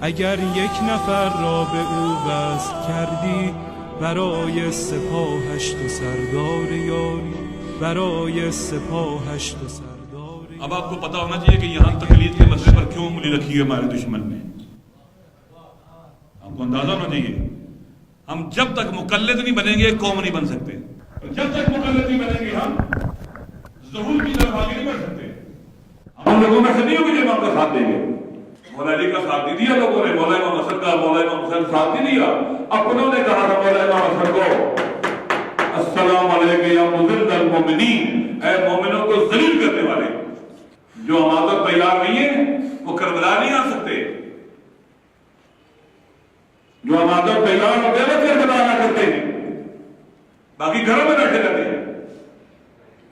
اگر یک نفر را به او وصل کردی برای سپاهش تو سردار یاری، برای سپاهش تو سردار یاری. اب آپ کو پتا ہونا چاہیے کہ یہاں تقلید کے مسئلے پر کیوں انگلی رکھی ہے ہمارے دشمن نے. آپ کو اندازہ ہونا چاہیے ہم جب تک مقلد نہیں بنیں گے قوم نہیں بن سکتے. جب تک مقلد نہیں بنیں گے ہم ظہور کی طرف آگے نہیں بڑھ سکتے. ہم لوگوں میں سے نہیں ہوگی جو امام کا ساتھ دیں گے. مولا علی کا ساتھ نہیں دیا لوگوں نے, مولا امام حسن کا, مولا امام حسین ساتھ نہیں دیا. اپنوں نے کہا تھا مولا امام حسن کو السلام علیکم یا مذل المومنین, اے مومنوں کو ذلیل کرنے والے. جو امامت تیار نہیں ہے وہ کربلا نہیں آ سکتے. جو امامت تیار ہوتے ہیں وہ کربلا نہ کرتے ہیں, باقی گھروں میں بیٹھے رہتے ہیں.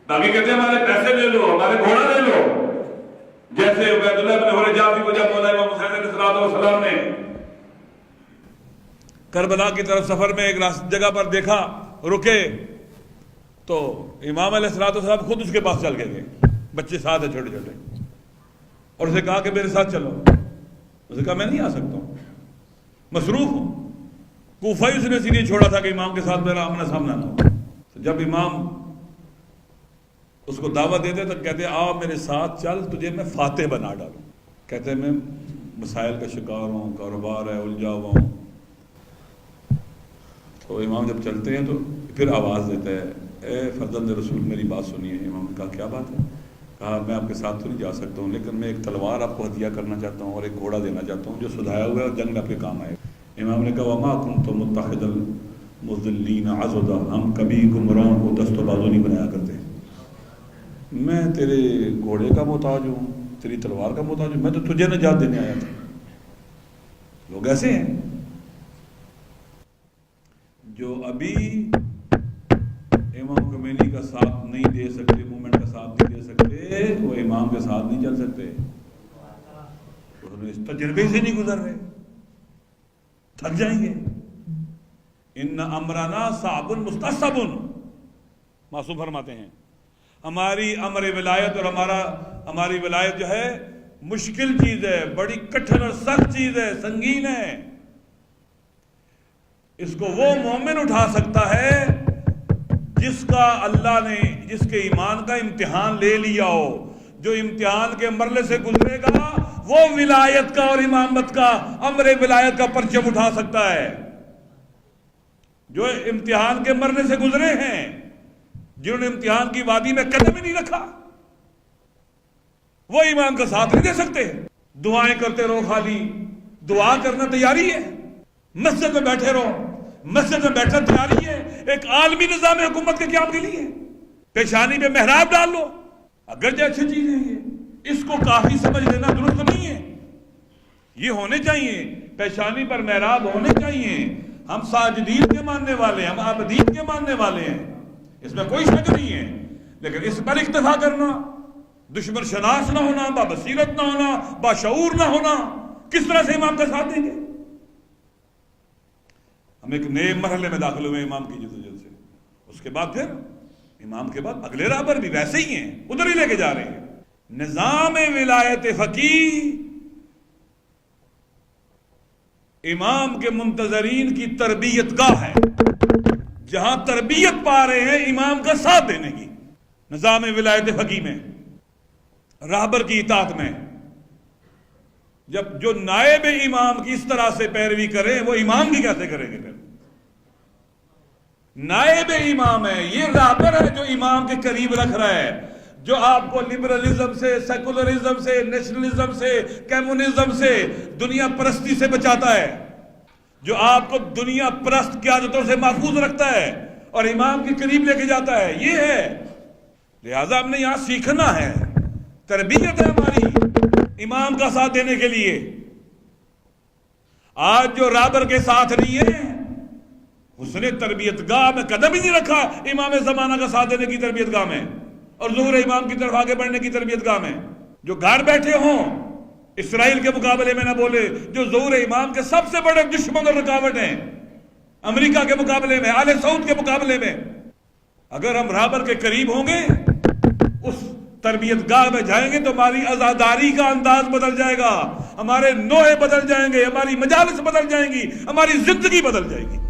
باقی کہتے ہیں ہمارے پیسے لے لو, ہمارے گھوڑا لے لو. جیسے عبید اللہ بن حرجافی کو جب مولا امام حسین علیہ السلام نے کربلا کی طرف سفر میں ایک جگہ پر دیکھا, رکے, تو امام علیہ السلام خود اس کے پاس چل گئے. بچے ساتھ ہیں چھوٹے چھوٹے, اور اسے کہا کہ میرے ساتھ چلو. اسے کہا میں نہیں آ سکتا ہوں, مصروف ہوں. کوفہ ہی اس نے اسی لیے چھوڑا تھا کہ امام کے ساتھ میرا آمنا سامنا نہ ہو. جب امام اس کو دعوت دیتے تو کہتے آ میرے ساتھ چل, تجھے میں فاتح بنا ڈالوں. کہتے میں مسائل کا شکار ہوں, کاروبار ہے, الجھا ہوا ہوں. تو امام جب چلتے ہیں تو پھر آواز دیتا ہے, اے فرزند رسول میری بات سنیے. امام نے کہا کیا بات ہے؟ کہا میں آپ کے ساتھ تو نہیں جا سکتا ہوں, لیکن میں ایک تلوار آپ کو ہدیہ کرنا چاہتا ہوں اور ایک گھوڑا دینا چاہتا ہوں جو سدھایا ہوا ہے اور جنگ میں آپ کے کام آئے. امام نے کہا وما کنت متخذ المضلین عضدا, ہم کبھی گمراہوں کو دست و بازو نہیں بنایا کرتے. میں تیرے گھوڑے کا محتاج ہوں, تیری تلوار کا محتاج ہوں, میں تو تجھے نجات دینے آیا تھا. لوگ ایسے ہیں جو ابھی امام خمینی کا ساتھ نہیں دے سکتے, مومنٹ کا ساتھ نہیں دے سکتے, وہ امام کے ساتھ نہیں چل سکتے. اس تجربے سے نہیں گزر رہے, تھک جائیں گے. ان امرنا صعب مستصعب, معصوم فرماتے ہیں ہماری امر ولایت اور ہماری ولایت جو ہے مشکل چیز ہے, بڑی کٹھن اور سخت چیز ہے, سنگین ہے. اس کو وہ مومن اٹھا سکتا ہے جس کا اللہ نے, جس کے ایمان کا امتحان لے لیا ہو. جو امتحان کے مرحلے سے گزرے گا وہ ولایت کا اور امامت کا, امر ولایت کا پرچم اٹھا سکتا ہے. جو امتحان کے مرحلے سے گزرے ہیں, جنہوں نے امتحان کی وادی میں قدم ہی نہیں رکھا, وہ امام کا ساتھ نہیں دے سکتے. دعائیں کرتے رہو, خالی دعا کرنا تیاری ہے. مسجد میں بیٹھے رہو, مسجد میں بیٹھنا تیاری ہے. ایک عالمی نظام حکومت کے قیام کے لیے پیشانی پہ محراب ڈال لو, اگرچہ اچھی چیز ہے یہ, اس کو کافی سمجھ لینا درست نہیں ہے. یہ ہونے چاہیے, پیشانی پر محراب ہونے چاہیے. ہم ساجدین کے ماننے والے ہیں, ہم عابدین کے ماننے والے ہیں, اس میں کوئی شک نہیں ہے. لیکن اس پر اکتفا کرنا, دشمن شناس نہ ہونا, بابصیرت نہ ہونا, باشعور نہ ہونا, کس طرح سے امام کا ساتھ دیں گے؟ ہم ایک نئے مرحلے میں داخل ہوئے امام کی جدوجہد سے. اس کے بعد پھر امام کے بعد اگلے رابر بھی ویسے ہی ہیں, ادھر ہی لے کے جا رہے ہیں. نظام ولایت فقیہ امام کے منتظرین کی تربیت گاہ ہے, جہاں تربیت پا رہے ہیں امام کا ساتھ دینے کی. نظام ولایت فقیہ میں, راہبر کی اطاعت میں, جب جو نائب امام کی اس طرح سے پیروی کریں, وہ امام کی کیسے کریں گے؟ پھر نائب امام ہے, یہ راہبر ہے جو امام کے قریب رکھ رہا ہے, جو آپ کو لبرلزم سے, سیکولرزم سے, نیشنلزم سے, کمیونزم سے, دنیا پرستی سے بچاتا ہے, جو آپ کو دنیا پرست قیادتوں سے محفوظ رکھتا ہے اور امام کے قریب لے کے جاتا ہے. یہ ہے. لہذا ہم نے یہاں سیکھنا ہے, تربیت ہے ہماری امام کا ساتھ دینے کے لیے. آج جو رابر کے ساتھ نہیں ہے, اس نے تربیت گاہ میں قدم ہی نہیں رکھا امام زمانہ کا ساتھ دینے کی تربیت گاہ میں, اور ظہور امام کی طرف آگے بڑھنے کی تربیت گاہ میں. جو گھر بیٹھے ہوں اسرائیل کے مقابلے میں نہ بولے, جو ظہور امام کے سب سے بڑے دشمن اور رکاوٹ ہیں, امریکہ کے مقابلے میں, آل سعود کے مقابلے میں, اگر ہم رابر کے قریب ہوں گے, اس تربیت گاہ میں جائیں گے تو ہماری عزاداری کا انداز بدل جائے گا، ہمارے نوحے بدل جائیں گے، ہماری مجالس بدل جائیں گی، ہماری زندگی بدل جائے گی۔